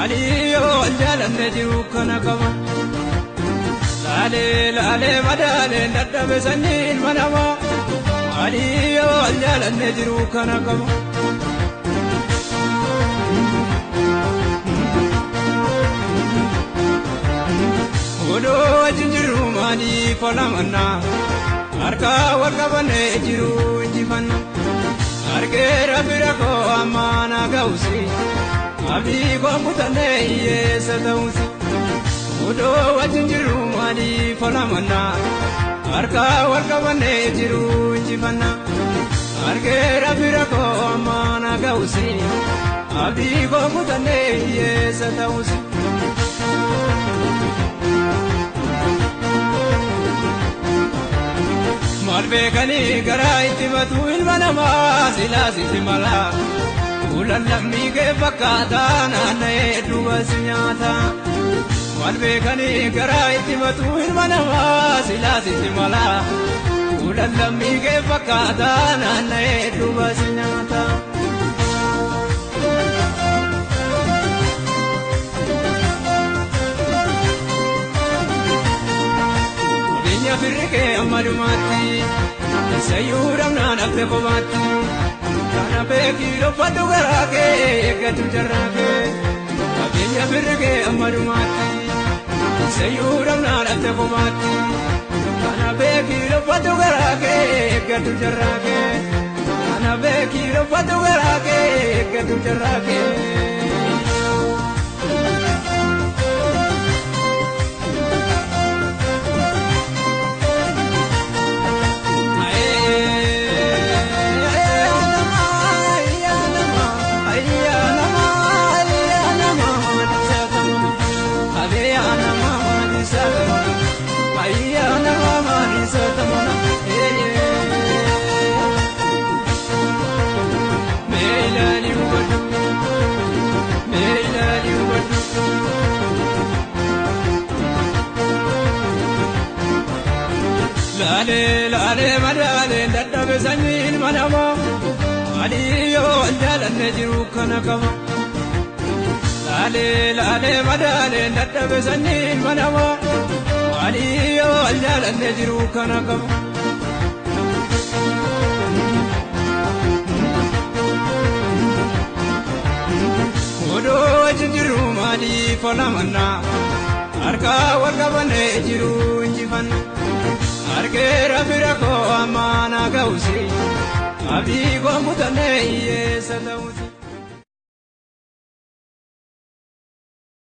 Aliyo jalanne jiru kana qaba laale madale dadhabe sanniin manama Aliyo jalanne jiru kana qaba Odo wajjin jiru maali falamanna harka wal qabane jiru injifanna argeera bira ko amana gausi Abdi ko mutane yesa tausi Odo wajjin jiru maali falamanna harka wal qabane jiru injifanna argeera bira ko amana gausi Abdi ko mutane yesa tausi Malbekani gara itibatu ilmanama silasi timala Ulan lammi ke fakata nana eduba sinyata Malbekani gara itibatu ilmanama silasi timala Ulan lammi ke fakata nana eduba sinyata Firke amadumati sayuram na nafte komati kana beki lo padu garake ekatu jarake abinya firke amadumati sayuram na nafte komati kana beki lo padu garake ekatu jarake kana beki lo padu garake ekatu jarake Laale madale dadhabe sanniin manama Aliyo jalanne jiru kana qaba Laale madale dadhabe sanniin manama Aliyo jalanne jiru kana qaba Odo wajjin jiru maali falamanna harka wal qabane jiru injifanna Argeera bira ko amana gausi Abdi ko mutane yesa tausi